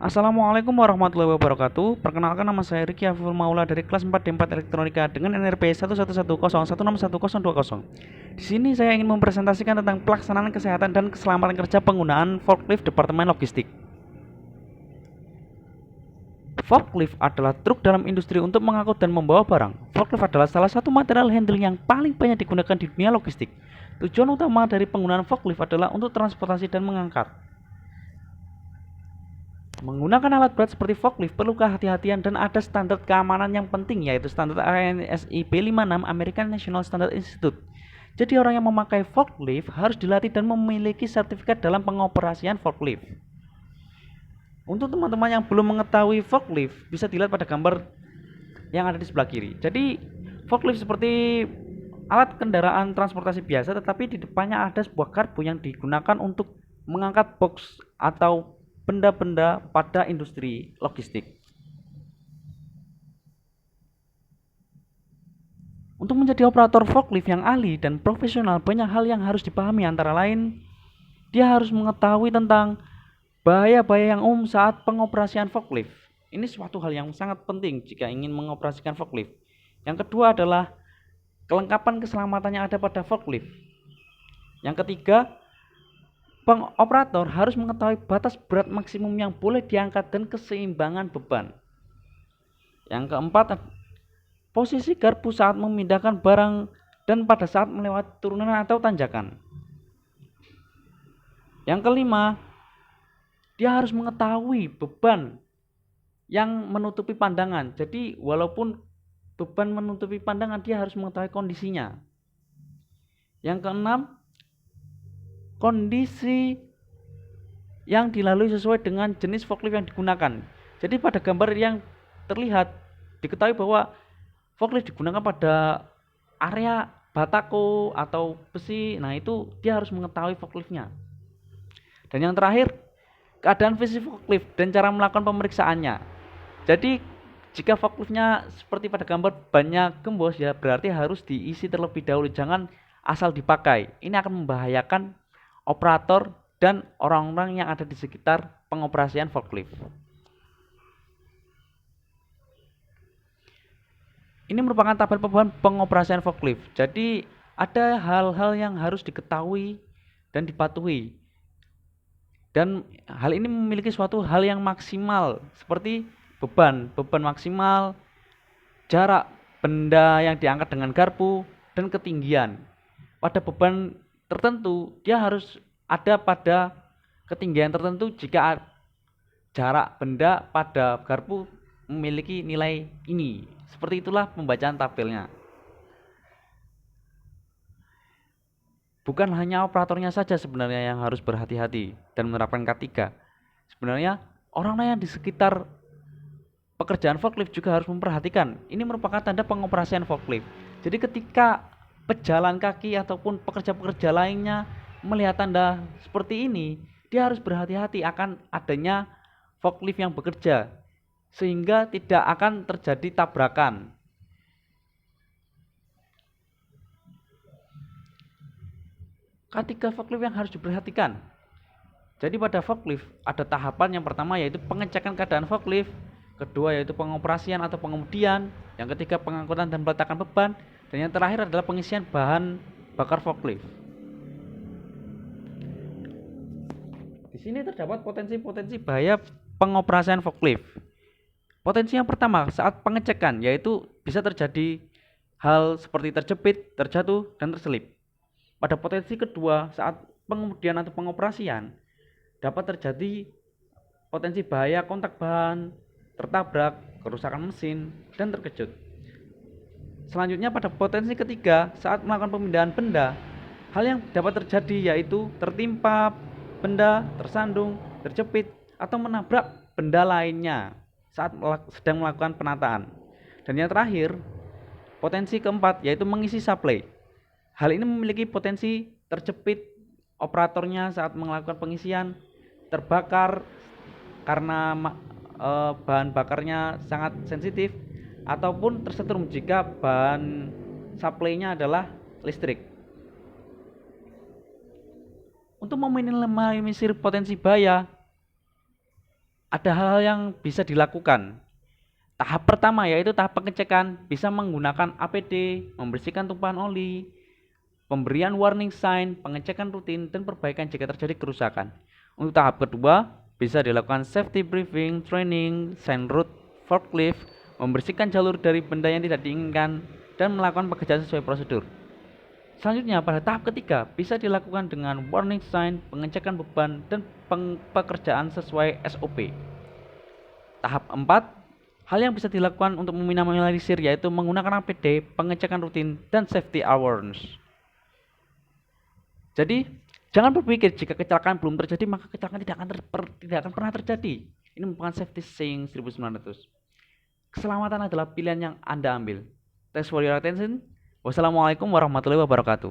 Assalamualaikum warahmatullahi wabarakatuh. Perkenalkan, nama saya Riki Afiful Maula dari kelas 4D4 Elektronika dengan NRP 111016120. Di sini saya ingin mempresentasikan tentang pelaksanaan kesehatan dan keselamatan kerja penggunaan forklift Departemen Logistik. Forklift adalah truk dalam industri untuk mengangkut dan membawa barang. Forklift adalah salah satu material handling yang paling banyak digunakan di dunia logistik. Tujuan utama dari penggunaan forklift adalah untuk transportasi dan mengangkat. Menggunakan alat berat seperti forklift perlu kehati-hatian dan ada standar keamanan yang penting, yaitu standar ANSI B56 American National Standard Institute. Jadi orang yang memakai forklift harus dilatih dan memiliki sertifikat dalam pengoperasian forklift. Untuk teman-teman yang belum mengetahui forklift, bisa dilihat pada gambar yang ada di sebelah kiri. Jadi forklift seperti alat kendaraan transportasi biasa, tetapi di depannya ada sebuah garpu yang digunakan untuk mengangkat box atau benda-benda pada industri logistik. Untuk menjadi operator forklift yang ahli dan profesional, banyak hal yang harus dipahami, antara lain dia harus mengetahui tentang bahaya-bahaya yang umum saat pengoperasian forklift. Ini suatu hal yang sangat penting jika ingin mengoperasikan forklift. Yang kedua adalah kelengkapan keselamatan yang ada pada forklift. Yang ketiga, operator harus mengetahui batas berat maksimum yang boleh diangkat dan keseimbangan beban. Yang keempat, posisi garpu saat memindahkan barang dan pada saat melewati turunan atau tanjakan. Yang kelima, dia harus mengetahui beban yang menutupi pandangan. Jadi walaupun beban menutupi pandangan, dia harus mengetahui kondisinya. Yang keenam, kondisi yang dilalui sesuai dengan jenis forklift yang digunakan. Jadi pada gambar yang terlihat diketahui bahwa forklift digunakan pada area batako atau besi. Nah, itu dia harus mengetahui forkliftnya. Dan yang terakhir, keadaan fisik forklift dan cara melakukan pemeriksaannya. Jadi jika forkliftnya seperti pada gambar banyak gembos, ya berarti harus diisi terlebih dahulu, jangan asal dipakai. Ini akan membahayakan operator dan orang-orang yang ada di sekitar pengoperasian forklift. Ini merupakan tabel beban pengoperasian forklift. Jadi ada hal-hal yang harus diketahui dan dipatuhi. Dan hal ini memiliki suatu hal yang maksimal, seperti beban maksimal, jarak benda yang diangkat dengan garpu, dan ketinggian. Pada beban tertentu, dia harus ada pada ketinggian tertentu jika jarak benda pada garpu memiliki nilai ini. Seperti itulah pembacaan tabelnya. Bukan hanya operatornya saja sebenarnya yang harus berhati-hati dan menerapkan K3. Sebenarnya orang-orang yang di sekitar pekerjaan forklift juga harus memperhatikan. Ini merupakan tanda pengoperasian forklift. Jadi ketika pejalan kaki ataupun pekerja-pekerja lainnya melihat tanda seperti ini, dia harus berhati-hati akan adanya forklift yang bekerja, sehingga tidak akan terjadi tabrakan. Ketiga forklift yang harus diperhatikan. Jadi pada forklift ada tahapan. Yang pertama yaitu pengecekan keadaan forklift, kedua yaitu pengoperasian atau pengemudian, yang ketiga pengangkutan dan peletakan beban, dan yang terakhir adalah pengisian bahan bakar forklift. Di sini terdapat potensi-potensi bahaya pengoperasian forklift. Potensi yang pertama saat pengecekan yaitu bisa terjadi hal seperti terjepit, terjatuh, dan terselip. Pada potensi kedua, saat pengemudian atau pengoperasian, dapat terjadi potensi bahaya kontak bahan, tertabrak, kerusakan mesin, dan terkejut. Selanjutnya pada potensi ketiga, saat melakukan pemindahan benda, hal yang dapat terjadi yaitu tertimpa benda, tersandung, terjepit, atau menabrak benda lainnya saat sedang melakukan penataan. Dan yang terakhir, potensi keempat yaitu mengisi supply. Hal ini memiliki potensi terjepit operatornya saat melakukan pengisian, terbakar karena bahan bakarnya sangat sensitif, ataupun tersetrum jika bahan supply-nya adalah listrik. Untuk meminimalisir potensi bahaya, ada hal-hal yang bisa dilakukan. Tahap pertama yaitu tahap pengecekan, bisa menggunakan APD, membersihkan tumpahan oli, pemberian warning sign, pengecekan rutin, dan perbaikan jika terjadi kerusakan. Untuk tahap kedua, bisa dilakukan safety briefing, training, sign route, forklift, membersihkan jalur dari benda yang tidak diinginkan, dan melakukan pekerjaan sesuai prosedur. Selanjutnya, pada tahap ketiga, bisa dilakukan dengan warning sign, pengecekan beban, dan pekerjaan sesuai SOP. Tahap 4, hal yang bisa dilakukan untuk meminimalisir yaitu menggunakan APD, pengecekan rutin, dan safety awareness. Jadi, jangan berpikir jika kecelakaan belum terjadi, maka kecelakaan tidak akan pernah terjadi. Ini merupakan safety saying 1900. Keselamatan adalah pilihan yang Anda ambil. Thanks for your attention. Wassalamualaikum warahmatullahi wabarakatuh.